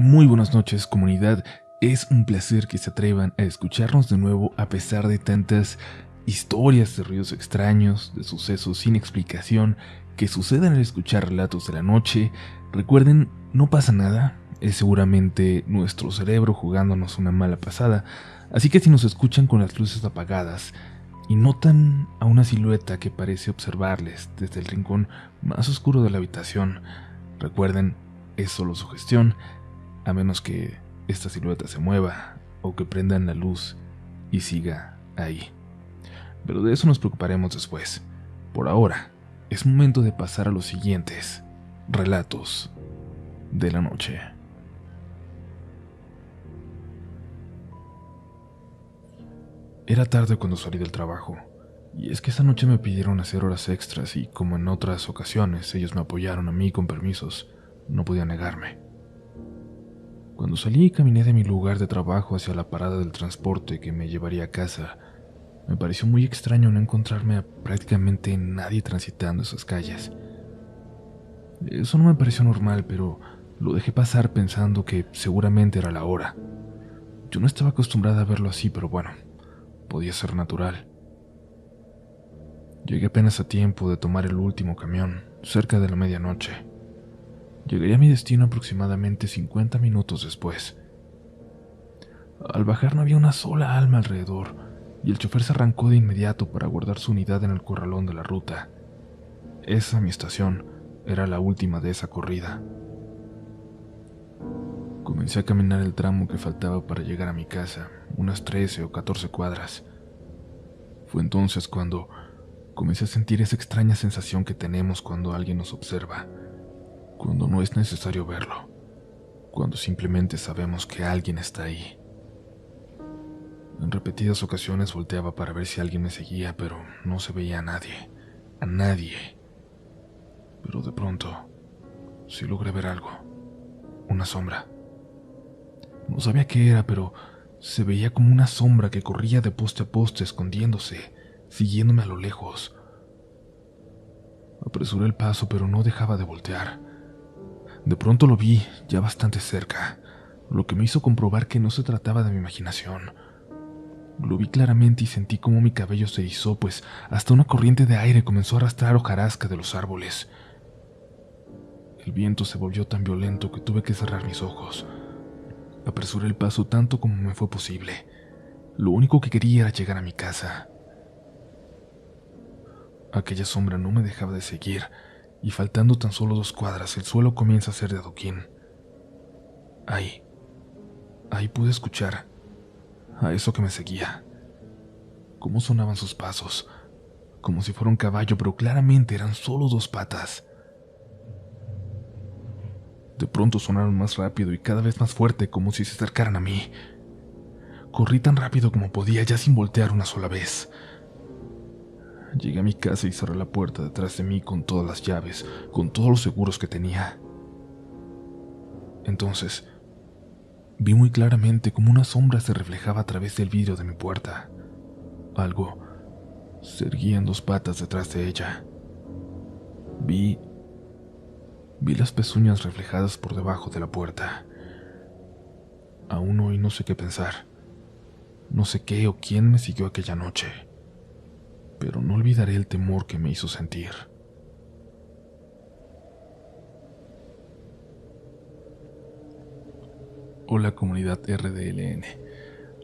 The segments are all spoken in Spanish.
Muy buenas noches, comunidad. Es un placer que se atrevan a escucharnos de nuevo a pesar de tantas historias de ruidos extraños, de sucesos sin explicación que suceden al escuchar relatos de la noche. Recuerden, no pasa nada, es seguramente nuestro cerebro jugándonos una mala pasada, así que si nos escuchan con las luces apagadas y notan a una silueta que parece observarles desde el rincón más oscuro de la habitación, recuerden, es solo sugestión, a menos que esta silueta se mueva o que prendan la luz y siga ahí. Pero de eso nos preocuparemos después. Por ahora, es momento de pasar a los siguientes relatos de la noche. Era tarde cuando salí del trabajo, y es que esa noche me pidieron hacer horas extras y, como en otras ocasiones, ellos me apoyaron a mí con permisos, no podía negarme. Cuando salí y caminé de mi lugar de trabajo hacia la parada del transporte que me llevaría a casa, me pareció muy extraño no encontrarme a prácticamente nadie transitando esas calles. Eso no me pareció normal, pero lo dejé pasar pensando que seguramente era la hora. Yo no estaba acostumbrada a verlo así, pero bueno, podía ser natural. Llegué apenas a tiempo de tomar el último camión, cerca de la medianoche. Llegaría a mi destino aproximadamente 50 minutos después. Al bajar no había una sola alma alrededor, y el chofer se arrancó de inmediato para guardar su unidad en el corralón de la ruta. Esa, mi estación, era la última de esa corrida. Comencé a caminar el tramo que faltaba para llegar a mi casa, unas 13 o 14 cuadras. Fue entonces cuando comencé a sentir esa extraña sensación que tenemos cuando alguien nos observa, cuando no es necesario verlo, cuando simplemente sabemos que alguien está ahí. En repetidas ocasiones volteaba para ver si alguien me seguía, pero no se veía a nadie. Pero de pronto, sí logré ver algo, una sombra. No sabía qué era, pero se veía como una sombra que corría de poste a poste escondiéndose, siguiéndome a lo lejos. Apresuré el paso, pero no dejaba de voltear. De pronto lo vi, ya bastante cerca, lo que me hizo comprobar que no se trataba de mi imaginación. Lo vi claramente y sentí cómo mi cabello se erizó, pues hasta una corriente de aire comenzó a arrastrar hojarasca de los árboles. El viento se volvió tan violento que tuve que cerrar mis ojos. Apresuré el paso tanto como me fue posible. Lo único que quería era llegar a mi casa. Aquella sombra no me dejaba de seguir, y faltando tan solo 2 cuadras, el suelo comienza a ser de adoquín. Ahí pude escuchar a eso que me seguía. Cómo sonaban sus pasos, como si fuera un caballo, pero claramente eran solo 2 patas. De pronto sonaron más rápido y cada vez más fuerte, como si se acercaran a mí. Corrí tan rápido como podía, ya sin voltear una sola vez. Llegué a mi casa y cerré la puerta detrás de mí con todas las llaves, con todos los seguros que tenía. Entonces, vi muy claramente cómo una sombra se reflejaba a través del vidrio de mi puerta. Algo se erguía en 2 patas detrás de ella. Vi las pezuñas reflejadas por debajo de la puerta. Aún hoy no sé qué pensar. No sé qué o quién me siguió aquella noche, pero no olvidaré el temor que me hizo sentir. Hola, comunidad RDLN.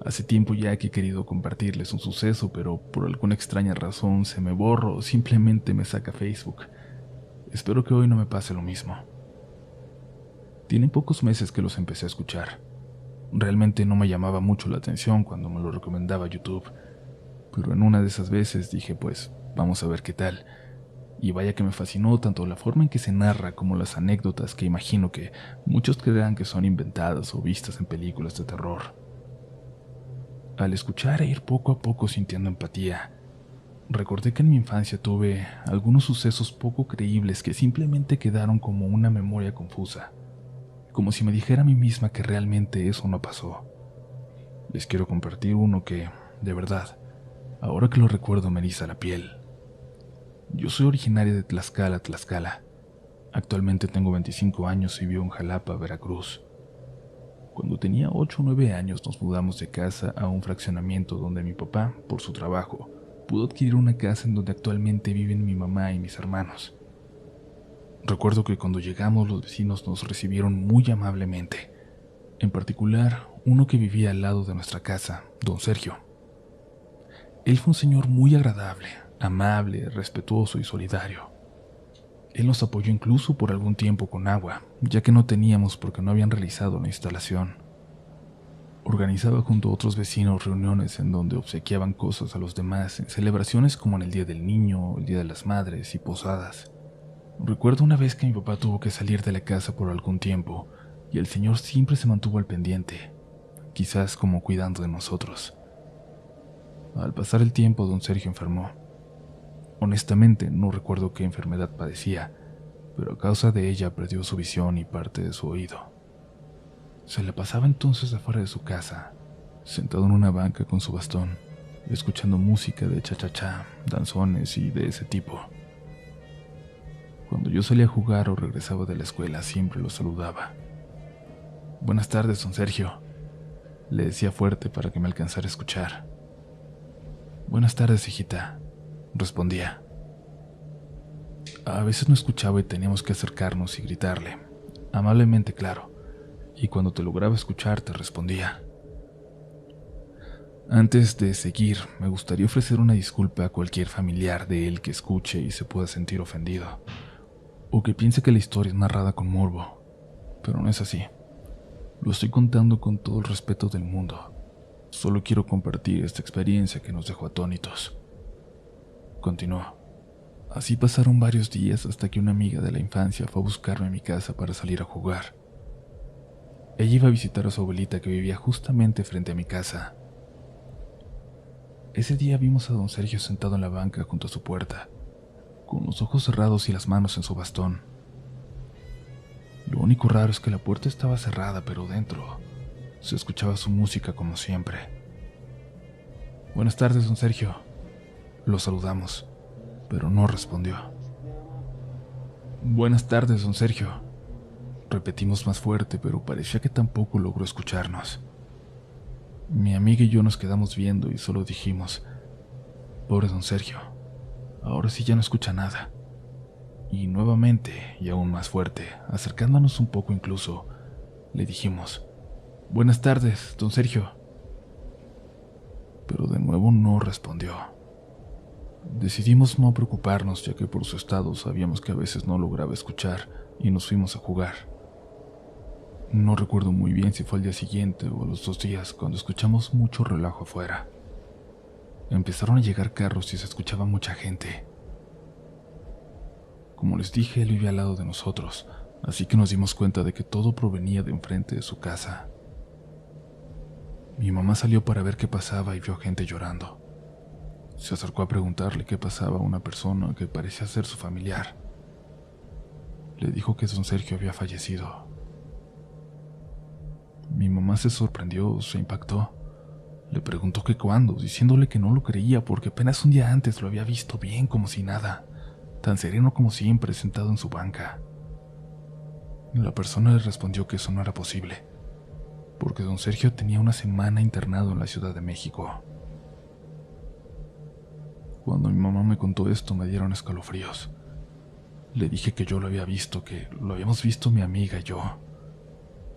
Hace tiempo ya que he querido compartirles un suceso, pero por alguna extraña razón se me borra o simplemente me saca Facebook. Espero que hoy no me pase lo mismo. Tiene pocos meses que los empecé a escuchar. Realmente no me llamaba mucho la atención cuando me lo recomendaba YouTube, pero en una de esas veces dije, pues, vamos a ver qué tal. Y vaya que me fascinó tanto la forma en que se narra como las anécdotas que imagino que muchos creerán que son inventadas o vistas en películas de terror. Al escuchar e ir poco a poco sintiendo empatía, recordé que en mi infancia tuve algunos sucesos poco creíbles que simplemente quedaron como una memoria confusa, como si me dijera a mí misma que realmente eso no pasó. Les quiero compartir uno que, de verdad, ahora que lo recuerdo me eriza la piel. Yo soy originaria de Tlaxcala. Actualmente tengo 25 años y vivo en Jalapa, Veracruz. Cuando tenía 8 o 9 años nos mudamos de casa a un fraccionamiento donde mi papá, por su trabajo, pudo adquirir una casa en donde actualmente viven mi mamá y mis hermanos. Recuerdo que cuando llegamos los vecinos nos recibieron muy amablemente, en particular uno que vivía al lado de nuestra casa, don Sergio. Él fue un señor muy agradable, amable, respetuoso y solidario. Él nos apoyó incluso por algún tiempo con agua, ya que no teníamos porque no habían realizado la instalación. Organizaba junto a otros vecinos reuniones en donde obsequiaban cosas a los demás en celebraciones como en el Día del Niño, el Día de las Madres y posadas. Recuerdo una vez que mi papá tuvo que salir de la casa por algún tiempo y el señor siempre se mantuvo al pendiente, quizás como cuidando de nosotros. Al pasar el tiempo, don Sergio enfermó. Honestamente, no recuerdo qué enfermedad padecía, pero a causa de ella perdió su visión y parte de su oído. Se la pasaba entonces afuera de su casa, sentado en una banca con su bastón, escuchando música de cha-cha-cha, danzones y de ese tipo. Cuando yo salía a jugar o regresaba de la escuela, siempre lo saludaba. «Buenas tardes, don Sergio», le decía fuerte para que me alcanzara a escuchar. «Buenas tardes, hijita», respondía. A veces no escuchaba y teníamos que acercarnos y gritarle, amablemente claro, y cuando te lograba escuchar te respondía. Antes de seguir, me gustaría ofrecer una disculpa a cualquier familiar de él que escuche y se pueda sentir ofendido, o que piense que la historia es narrada con morbo, pero no es así. Lo estoy contando con todo el respeto del mundo. Solo quiero compartir esta experiencia que nos dejó atónitos. Continuó. Así pasaron varios días hasta que una amiga de la infancia fue a buscarme a mi casa para salir a jugar. Ella iba a visitar a su abuelita que vivía justamente frente a mi casa. Ese día vimos a don Sergio sentado en la banca junto a su puerta, con los ojos cerrados y las manos en su bastón. Lo único raro es que la puerta estaba cerrada, pero dentro se escuchaba su música como siempre. «Buenas tardes, don Sergio», lo saludamos, pero no respondió. «Buenas tardes, don Sergio», repetimos más fuerte, pero parecía que tampoco logró escucharnos. Mi amiga y yo nos quedamos viendo y solo dijimos: «Pobre don Sergio, ahora sí ya no escucha nada». Y nuevamente, y aún más fuerte, acercándonos un poco incluso, le dijimos: «Buenas tardes, don Sergio». Pero de nuevo no respondió. Decidimos no preocuparnos, ya que por su estado sabíamos que a veces no lograba escuchar, y nos fuimos a jugar. No recuerdo muy bien si fue al día siguiente o a los 2 días cuando escuchamos mucho relajo afuera. Empezaron a llegar carros y se escuchaba mucha gente. Como les dije, él vivía al lado de nosotros, así que nos dimos cuenta de que todo provenía de enfrente de su casa. Mi mamá salió para ver qué pasaba y vio gente llorando. Se acercó a preguntarle qué pasaba a una persona que parecía ser su familiar. Le dijo que don Sergio había fallecido. Mi mamá se sorprendió, se impactó. Le preguntó que cuándo, diciéndole que no lo creía porque apenas un día antes lo había visto bien como si nada, tan sereno como siempre, sentado en su banca. La persona le respondió que eso no era posible, porque don Sergio tenía una semana internado en la Ciudad de México. Cuando mi mamá me contó esto me dieron escalofríos. Le dije que yo lo había visto, que lo habíamos visto mi amiga y yo.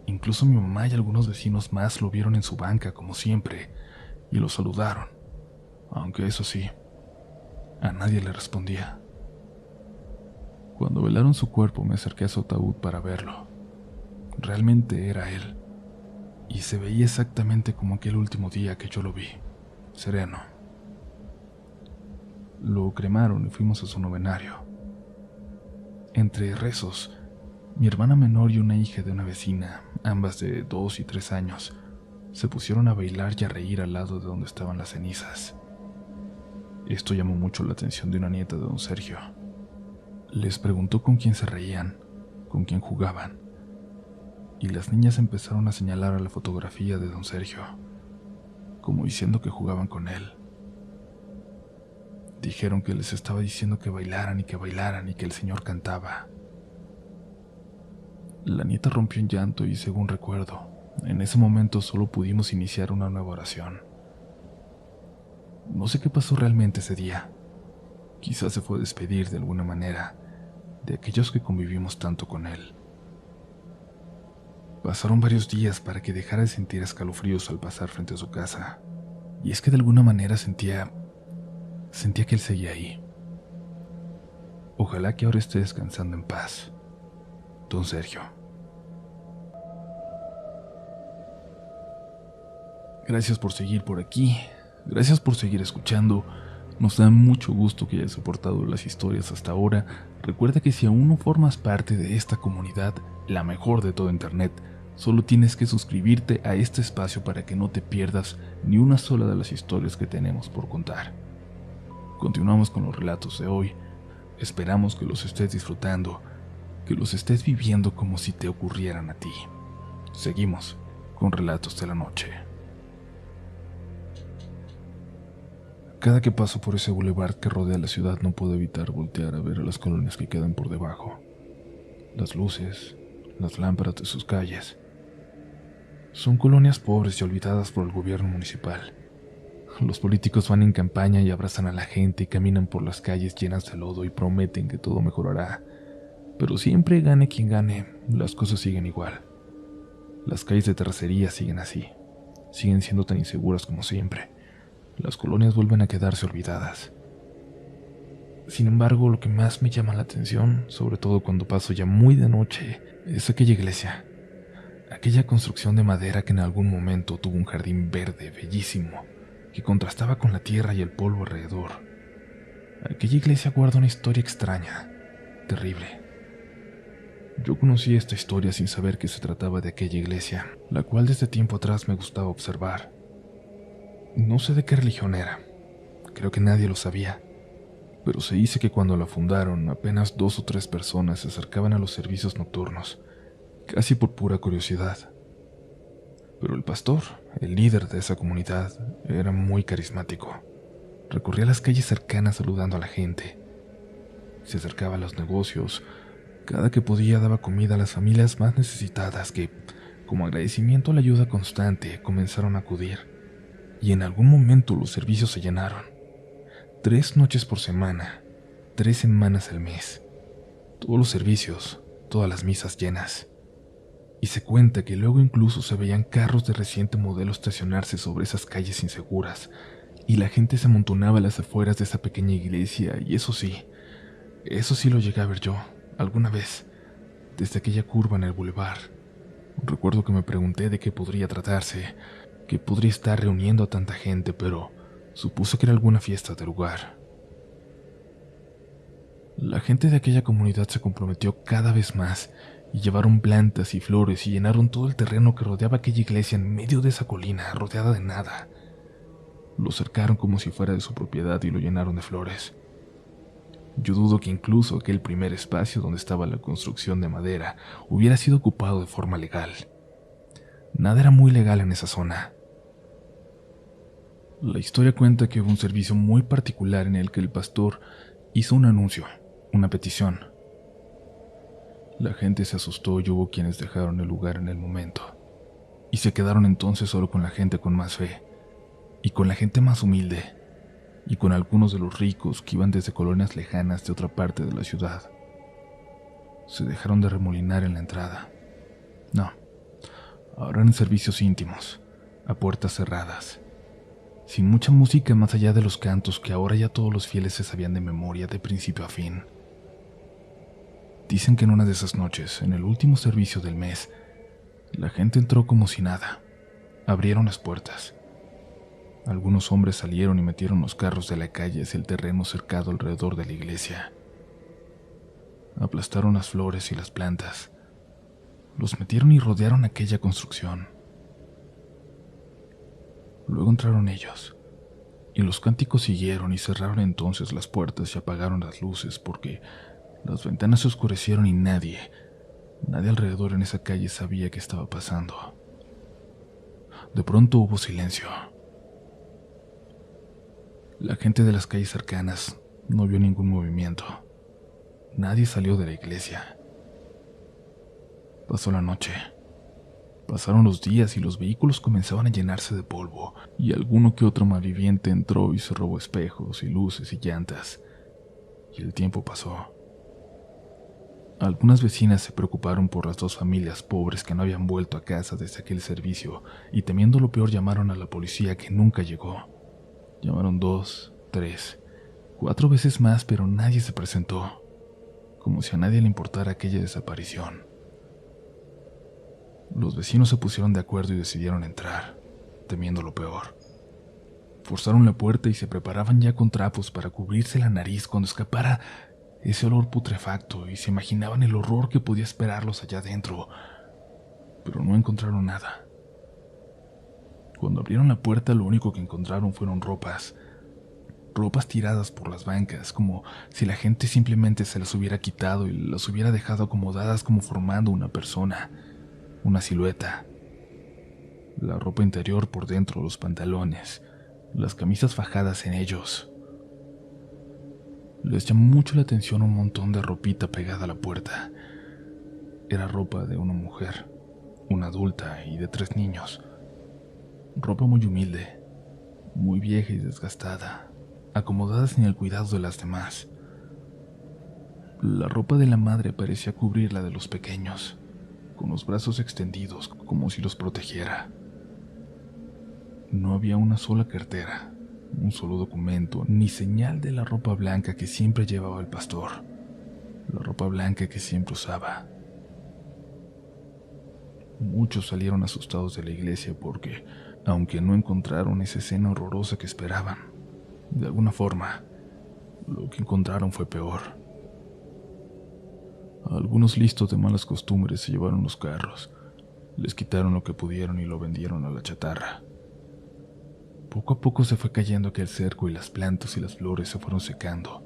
Incluso mi mamá y algunos vecinos más lo vieron en su banca como siempre y lo saludaron, aunque eso sí, a nadie le respondía. Cuando velaron su cuerpo me acerqué a su ataúd para verlo. Realmente era él, y se veía exactamente como aquel último día que yo lo vi, sereno. Lo cremaron y fuimos a su novenario. Entre rezos, mi hermana menor y una hija de una vecina, ambas de 2 y 3 años, se pusieron a bailar y a reír al lado de donde estaban las cenizas. Esto llamó mucho la atención de una nieta de don Sergio. Les preguntó con quién se reían, con quién jugaban, y las niñas empezaron a señalar a la fotografía de don Sergio, como diciendo que jugaban con él. Dijeron que les estaba diciendo que bailaran y que el señor cantaba. La nieta rompió en llanto y, según recuerdo, En ese momento solo pudimos iniciar una nueva oración. No sé qué pasó realmente ese día. Quizás se fue a despedir de alguna manera de aquellos que convivimos tanto con él. Pasaron varios días para que dejara de sentir escalofríos al pasar frente a su casa. Y es que de alguna manera sentía que él seguía ahí. Ojalá que ahora esté descansando en paz. Don Sergio. Gracias por seguir por aquí. Gracias por seguir escuchando. Nos da mucho gusto que hayas soportado las historias hasta ahora. Recuerda que si aún no formas parte de esta comunidad, la mejor de todo Internet, solo tienes que suscribirte a este espacio para que no te pierdas ni una sola de las historias que tenemos por contar. Continuamos con los relatos de hoy. Esperamos que los estés disfrutando, que los estés viviendo como si te ocurrieran a ti. Seguimos con Relatos de la Noche. Cada que paso por ese bulevar que rodea la ciudad no puedo evitar voltear a ver a las colonias que quedan por debajo. Las luces, las lámparas de sus calles. Son colonias pobres y olvidadas por el gobierno municipal. Los políticos van en campaña y abrazan a la gente y caminan por las calles llenas de lodo y prometen que todo mejorará. Pero siempre gane quien gane, las cosas siguen igual. Las calles de terracería siguen así. Siguen siendo tan inseguras como siempre. Las colonias vuelven a quedarse olvidadas. Sin embargo, lo que más me llama la atención, sobre todo cuando paso ya muy de noche, es aquella iglesia. Aquella construcción de madera que en algún momento tuvo un jardín verde bellísimo, que contrastaba con la tierra y el polvo alrededor. Aquella iglesia guarda una historia extraña, terrible. Yo conocí esta historia sin saber que se trataba de aquella iglesia, la cual desde tiempo atrás me gustaba observar. No sé de qué religión era, creo que nadie lo sabía, pero se dice que cuando la fundaron apenas 2 o 3 personas se acercaban a los servicios nocturnos, casi por pura curiosidad. Pero el pastor, el líder de esa comunidad, era muy carismático. Recorría las calles cercanas saludando a la gente. Se acercaba a los negocios. Cada que podía daba comida a las familias más necesitadas que, como agradecimiento a la ayuda constante, comenzaron a acudir. Y en algún momento los servicios se llenaron. 3 noches por semana, 3 semanas al mes. Todos los servicios, todas las misas llenas. Y se cuenta que luego incluso se veían carros de reciente modelo estacionarse sobre esas calles inseguras, y la gente se amontonaba a las afueras de esa pequeña iglesia, y eso sí lo llegué a ver yo, alguna vez, desde aquella curva en el bulevar. Recuerdo que me pregunté de qué podría tratarse, que podría estar reuniendo a tanta gente, pero supuse que era alguna fiesta del lugar. La gente de aquella comunidad se comprometió cada vez más, y llevaron plantas y flores y llenaron todo el terreno que rodeaba aquella iglesia en medio de esa colina, rodeada de nada. Lo cercaron como si fuera de su propiedad y lo llenaron de flores. Yo dudo que incluso aquel primer espacio donde estaba la construcción de madera hubiera sido ocupado de forma legal. Nada era muy legal en esa zona. La historia cuenta que hubo un servicio muy particular en el que el pastor hizo un anuncio, una petición. La gente se asustó y hubo quienes dejaron el lugar en el momento, y se quedaron entonces solo con la gente con más fe, y con la gente más humilde, y con algunos de los ricos que iban desde colonias lejanas de otra parte de la ciudad. Se dejaron de remolinar en la entrada. No, ahora eran servicios íntimos, a puertas cerradas, sin mucha música más allá de los cantos que ahora ya todos los fieles se sabían de memoria de principio a fin. Dicen que en una de esas noches, en el último servicio del mes, la gente entró como si nada. Abrieron las puertas. Algunos hombres salieron y metieron los carros de la calle hacia el terreno cercado alrededor de la iglesia. Aplastaron las flores y las plantas. Los metieron y rodearon aquella construcción. Luego entraron ellos, y los cánticos siguieron y cerraron entonces las puertas y apagaron las luces porque las ventanas se oscurecieron y nadie alrededor en esa calle sabía qué estaba pasando. De pronto hubo silencio. La gente de las calles cercanas no vio ningún movimiento. Nadie salió de la iglesia. Pasó la noche. Pasaron los días y los vehículos comenzaban a llenarse de polvo, y alguno que otro malviviente entró y se robó espejos y luces y llantas. Y el tiempo pasó. Algunas vecinas se preocuparon por las dos familias pobres que no habían vuelto a casa desde aquel servicio, y temiendo lo peor llamaron a la policía, que nunca llegó. Llamaron 2, 3, 4 veces más, pero nadie se presentó, como si a nadie le importara aquella desaparición. Los vecinos se pusieron de acuerdo y decidieron entrar, temiendo lo peor. Forzaron la puerta y se preparaban ya con trapos para cubrirse la nariz cuando escapara ese olor putrefacto, y se imaginaban el horror que podía esperarlos allá adentro, pero no encontraron nada. Cuando abrieron la puerta, lo único que encontraron fueron ropas tiradas por las bancas, como si la gente simplemente se las hubiera quitado y las hubiera dejado acomodadas como formando una persona, una silueta. La ropa interior por dentro, los pantalones, las camisas fajadas en ellos. Les llamó mucho la atención un montón de ropita pegada a la puerta. Era ropa de una mujer, una adulta y de 3 niños. Ropa muy humilde, muy vieja y desgastada, acomodada sin el cuidado de las demás. La ropa de la madre parecía cubrir la de los pequeños, con los brazos extendidos como si los protegiera. No había una sola cartera, un solo documento, ni señal de la ropa blanca que siempre llevaba el pastor, la ropa blanca que siempre usaba. Muchos salieron asustados de la iglesia porque, aunque no encontraron esa escena horrorosa que esperaban, de alguna forma, lo que encontraron fue peor. Algunos listos de malas costumbres se llevaron los carros, les quitaron lo que pudieron y lo vendieron a la chatarra. Poco a poco se fue cayendo aquel cerco y las plantas y las flores se fueron secando,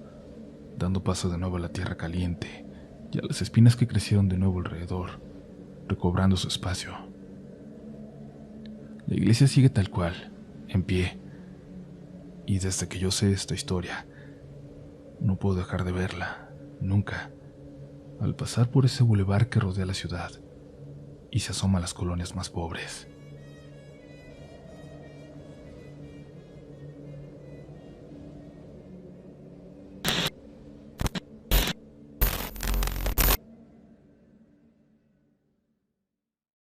dando paso de nuevo a la tierra caliente y a las espinas que crecieron de nuevo alrededor, recobrando su espacio. La iglesia sigue tal cual, en pie, y desde que yo sé esta historia, no puedo dejar de verla, nunca, al pasar por ese bulevar que rodea la ciudad y se asoma a las colonias más pobres.